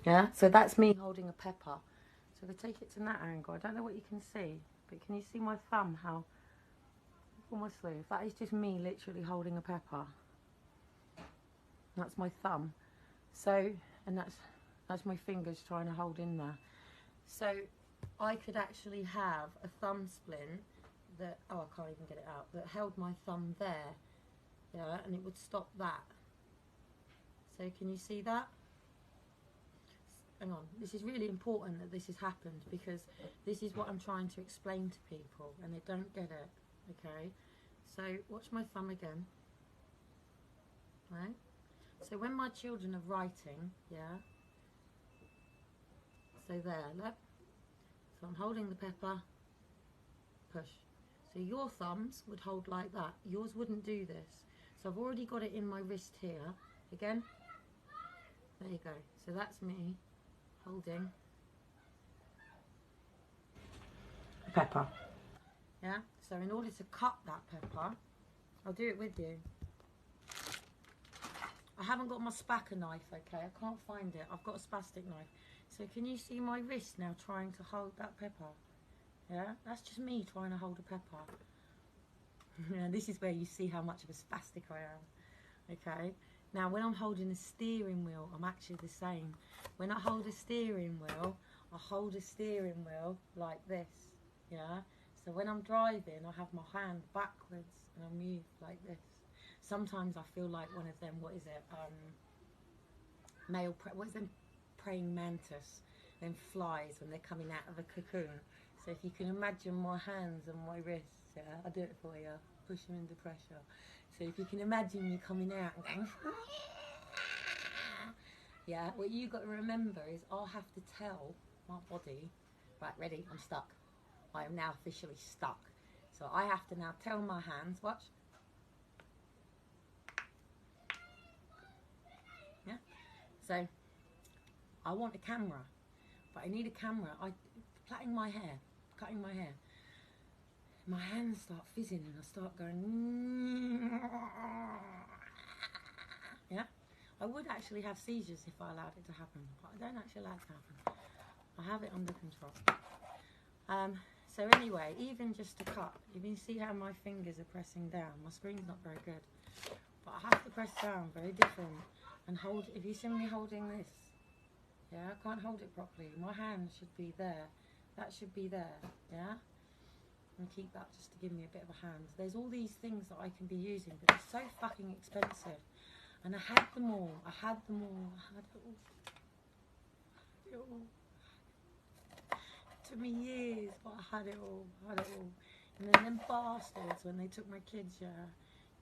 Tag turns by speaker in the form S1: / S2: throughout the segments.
S1: Yeah, so that's me holding a pepper. So if I take it to that angle, I don't know what you can see, but can you see my thumb, how almost smooth? That is just me literally holding a pepper. That's my thumb. So, and that's my fingers trying to hold in there. So I could actually have a thumb splint that, oh, I can't even get it out, that held my thumb there, yeah, and it would stop that. So can you see that? Hang on, this is really important that this has happened, because this is what I'm trying to explain to people and they don't get it, okay? So watch my thumb again, right? So when my children are writing, yeah, so there, look. So I'm holding the pepper, push. So your thumbs would hold like that. Yours wouldn't do this. So I've already got it in my wrist here. Again, there you go. So that's me holding the pepper. Yeah, so in order to cut that pepper, I'll do it with you. I haven't got my spacker knife, okay? I can't find it. I've got a spastic knife. So can you see my wrist now trying to hold that pepper? Yeah, that's just me trying to hold a pepper. And this is where you see how much of a spastic I am. Okay, now when I'm holding a steering wheel, I'm actually the same. When I hold a steering wheel, I hold a steering wheel like this. Yeah, so when I'm driving, I have my hand backwards and I move like this. Sometimes I feel like one of them, what is it, what is them, praying mantis, them flies when they're coming out of a cocoon. So if you can imagine my hands and my wrists, yeah, I'll do it for you, push them into pressure. So if you can imagine me coming out and going, yeah, what you got to remember is I'll have to tell my body, right, ready, I'm stuck. I am now officially stuck. So I have to now tell my hands, watch. Yeah. So I want a camera, but I need a camera. Plaiting my hair, cutting my hair. My hands start fizzing and I start going, yeah. I would actually have seizures if I allowed it to happen, but I don't actually allow it to happen. I have it under control. So anyway, even just to cut, you can see how my fingers are pressing down. My screen's not very good, but I have to press down, very different, and hold. If you see me holding this, yeah, I can't hold it properly. My hand should be there. That should be there, yeah? And keep that just to give me a bit of a hand. There's all these things that I can be using, but they're so fucking expensive. And I had them all. I had them all. I had it all. It all. It took me years, but I had it all. I had it all. And then them bastards, when they took my kids, yeah,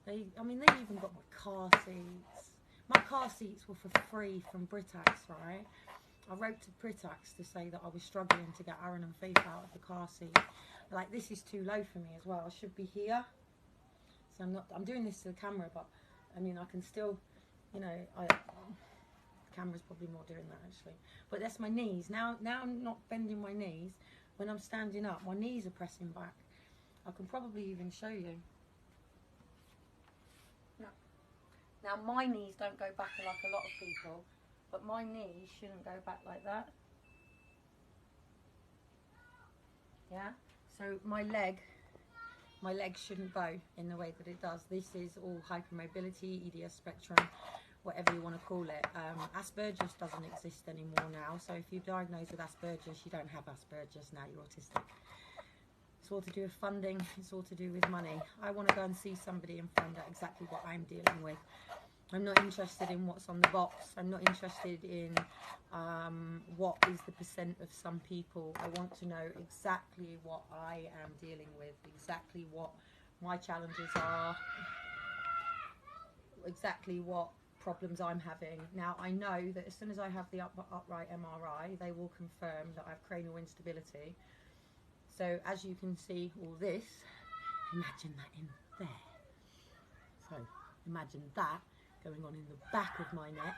S1: they even got my car seats. My car seats were for free from Britax, right? I wrote to Britax to say that I was struggling to get Aaron and Faith out of the car seat. Like, this is too low for me as well. I should be here. So I'm doing this to the camera, but I mean, I can still, you know, the camera's probably more doing that actually. But that's my knees. Now I'm not bending my knees. When I'm standing up, my knees are pressing back. I can probably even show you. Now my knees don't go back like a lot of people, but my knees shouldn't go back like that. Yeah, so my leg shouldn't bow in the way that it does. This is all hypermobility, EDS spectrum, whatever you want to call it. Asperger's doesn't exist anymore now, so if you're diagnosed with Asperger's, you don't have Asperger's now, you're autistic. It's all to do with funding, it's all to do with money. I want to go and see somebody and find out exactly what I'm dealing with. I'm not interested in what's on the box. I'm not interested in what is the percent of some people. I want to know exactly what I am dealing with, exactly what my challenges are, exactly what problems I'm having. Now, I know that as soon as I have the upright MRI, they will confirm that I have cranial instability. So as you can see, all this, imagine that in there. So imagine that going on in the back of my neck.